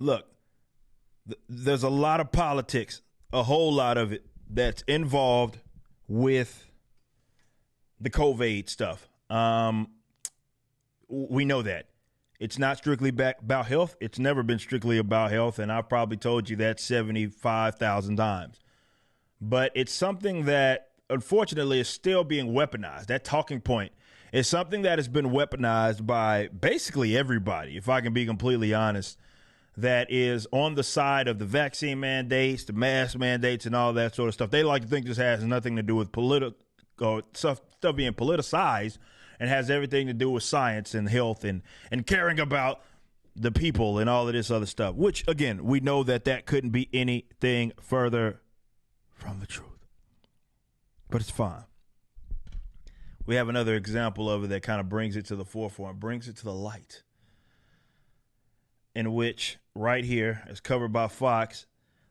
look, there's a lot of politics, a whole lot of it that's involved with the COVID stuff. We know that. It's not strictly about health. It's never been strictly about health, and I've probably told you that 75,000 times. But it's something that, unfortunately, is still being weaponized. That talking point is something that has been weaponized by basically everybody, if I can be completely honest, that is on the side of the vaccine mandates, the mask mandates, and all that sort of stuff. They like to think this has nothing to do with political stuff being politicized, and has everything to do with science and health and caring about the people and all of this other stuff, which, again, we know that couldn't be anything further from the truth. But it's fine. We have another example of it that kind of brings it to the forefront, brings it to the light, in which right here is covered by Fox.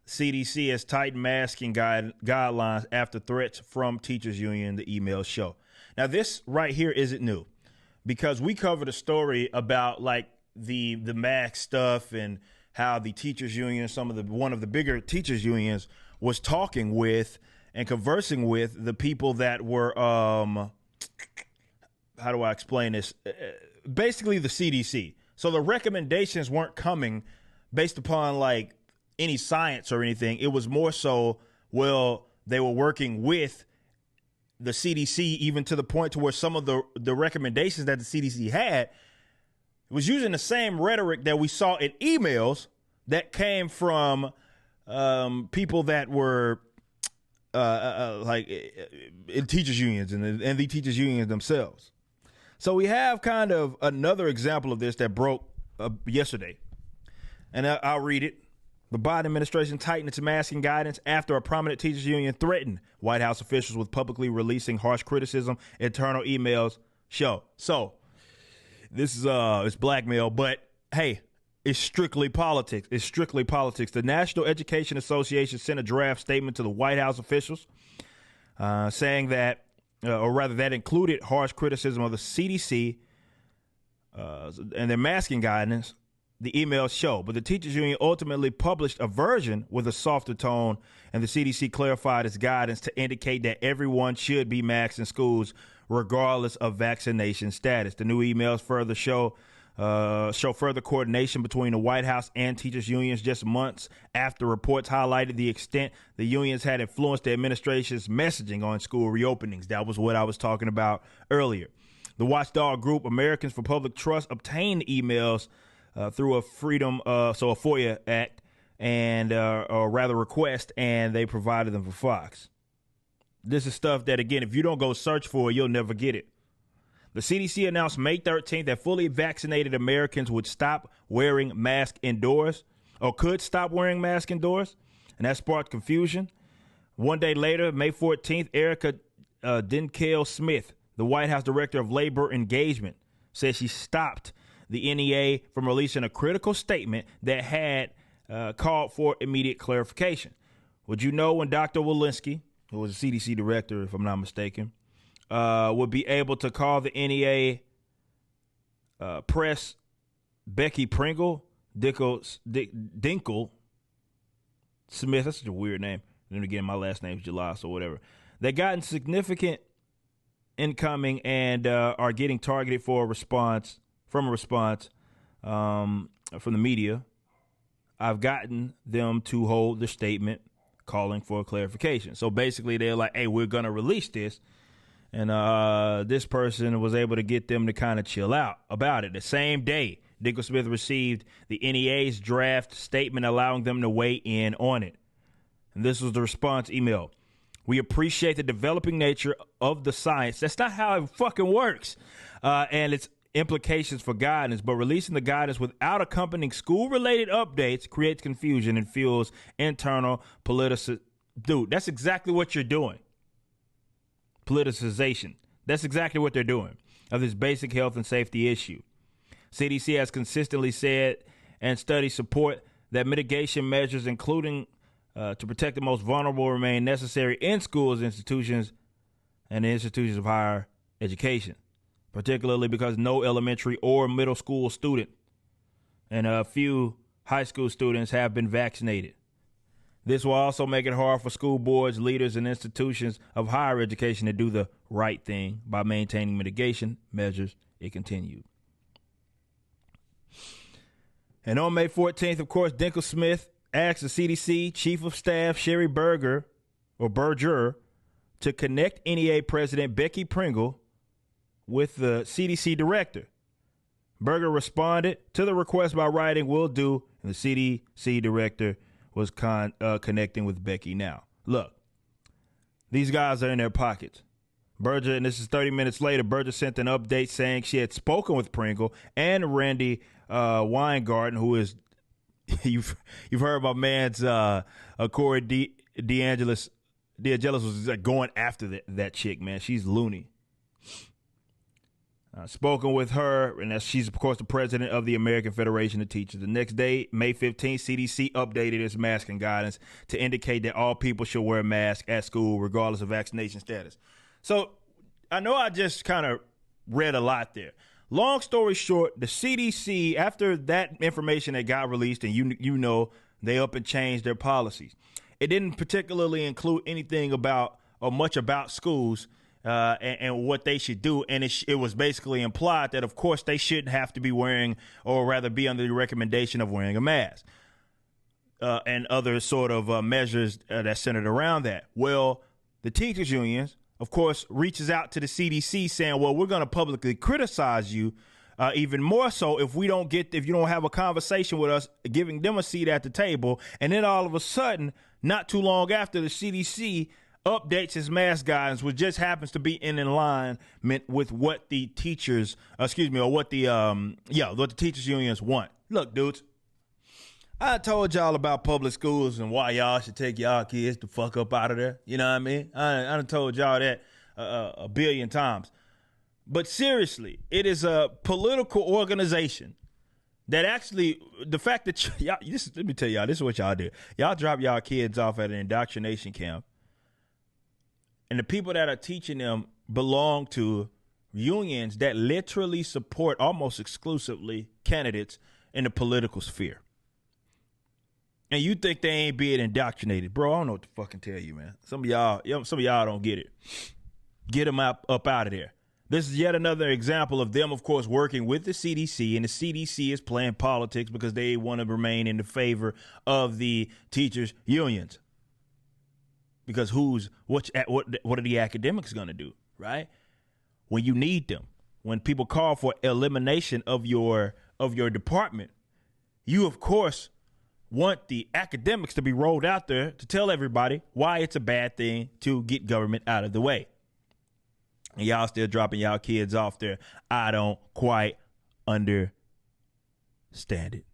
CDC has tightened masking guidelines after threats from teachers union, the emails show. Now, this right here isn't new, because we covered a story about like the mask stuff and how the teachers union, one of the bigger teachers unions, was talking with and conversing with the people that were, how do I explain this? Basically the CDC. So the recommendations weren't coming based upon like any science or anything. It was more so, well, they were working with the CDC, even to the point to where some of the recommendations that the CDC had was using the same rhetoric that we saw in emails that came from people that were like in teachers unions and the teachers unions themselves. So we have kind of another example of this that broke yesterday, and I'll read it. The Biden administration tightened its masking guidance after a prominent teachers union threatened White House officials with publicly releasing harsh criticism. Internal emails show. So this is it's blackmail, but hey, it's strictly politics. It's strictly politics. The National Education Association sent a draft statement to the White House officials saying that, or rather that included harsh criticism of the CDC and their masking guidance. The emails show, but the teachers union ultimately published a version with a softer tone, and the CDC clarified its guidance to indicate that everyone should be masked in schools regardless of vaccination status. The new emails further show further coordination between the White House and teachers unions just months after reports highlighted the extent the unions had influenced the administration's messaging on school reopenings. That was what I was talking about earlier. The watchdog group Americans for Public Trust obtained emails through a FOIA act or rather request, and they provided them for Fox. This is stuff that, again, if you don't go search for it, you'll never get it. The CDC announced May 13th that fully vaccinated Americans would stop wearing masks indoors, or could stop wearing masks indoors, and that sparked confusion. One day later, May 14th, Erica Dinkale Smith, the White House Director of Labor Engagement, said she stopped the NEA from releasing a critical statement that had called for immediate clarification. Would you know when Dr. Walensky, who was a CDC director, if I'm not mistaken, would be able to call the NEA press Becky Pringle, Dinkle Smith, that's such a weird name. And then again, my last name's July, so whatever. They gotten significant incoming and are getting targeted for a response from the media. I've gotten them to hold the statement calling for clarification. So basically they're like, hey, we're going to release this. And this person was able to get them to kind of chill out about it. The same day, Dinkle Smith received the NEA's draft statement allowing them to weigh in on it. And this was the response email. We appreciate the developing nature of the science. That's not how it fucking works. And its implications for guidance, but releasing the guidance without accompanying school-related updates creates confusion and fuels internal politicization. Dude, that's exactly what you're doing. Politicization. That's exactly what they're doing of this basic health and safety issue. CDC has consistently said, and studies support, that mitigation measures, including to protect the most vulnerable, remain necessary in schools, institutions, and the institutions of higher education, particularly because no elementary or middle school student and a few high school students have been vaccinated. This will also make it hard for school boards, leaders, and institutions of higher education to do the right thing by maintaining mitigation measures, it continued. And on May 14th, of course, Dinkle Smith asked the CDC Chief of Staff Sherry Berger to connect NEA President Becky Pringle with the CDC director. Berger responded to the request by writing, "Will do," and the CDC director was connecting with Becky now. Look, these guys are in their pockets. Berger, and this is 30 minutes later, Berger sent an update saying she had spoken with Pringle and Randy Weingarten, who is, you've heard my man's Corey DeAngelis was like going after that chick, man. She's loony. Spoken with her, and she's, of course, the president of the American Federation of Teachers. The next day, May 15th, CDC updated its masking guidance to indicate that all people should wear a mask at school, regardless of vaccination status. So I know I just kind of read a lot there. Long story short, the CDC, after that information that got released, and you know, they up and changed their policies. It didn't particularly include anything about or much about schools and what they should do. And it was basically implied that, of course, they shouldn't have to be wearing, or rather be under the recommendation of wearing a mask and other sort of measures that centered around that. Well, the teachers unions, of course, reaches out to the CDC saying, well, we're going to publicly criticize you even more so if you don't have a conversation with us, giving them a seat at the table. And then all of a sudden, not too long after, the CDC updates its mask guidance, which just happens to be in alignment with what the teachers, what the teachers unions want. Look, dudes, I told y'all about public schools and why y'all should take y'all kids the fuck up out of there. You know what I mean? I done told y'all that a billion times. But seriously, it is a political organization that actually, the fact that let me tell y'all, this is what y'all do. Y'all drop y'all kids off at an indoctrination camp, and the people that are teaching them belong to unions that literally support almost exclusively candidates in the political sphere. And you think they ain't being indoctrinated. Bro, I don't know what to fucking tell you, man. Some of y'all don't get it. Get them up out of there. This is yet another example of them, of course, working with the CDC, and the CDC is playing politics because they want to remain in the favor of the teachers' unions. Because what are the academics going to do, right? When you need them, when people call for elimination of your department, you, of course, want the academics to be rolled out there to tell everybody why it's a bad thing to get government out of the way. And y'all still dropping y'all kids off there. I don't quite understand it.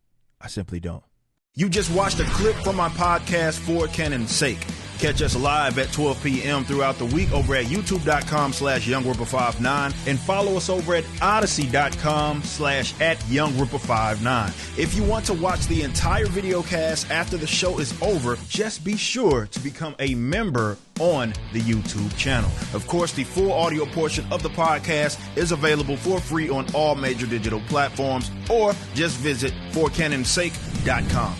I simply don't. You just watched a clip from my podcast, For Canon's Sake. Catch us live at 12 p.m. throughout the week over at youtube.com/YoungRipper59 and follow us over at odyssey.com/@YoungRipper59. If you want to watch the entire video cast after the show is over, just be sure to become a member on the YouTube channel. Of course, the full audio portion of the podcast is available for free on all major digital platforms, or just visit forcanonsake.com.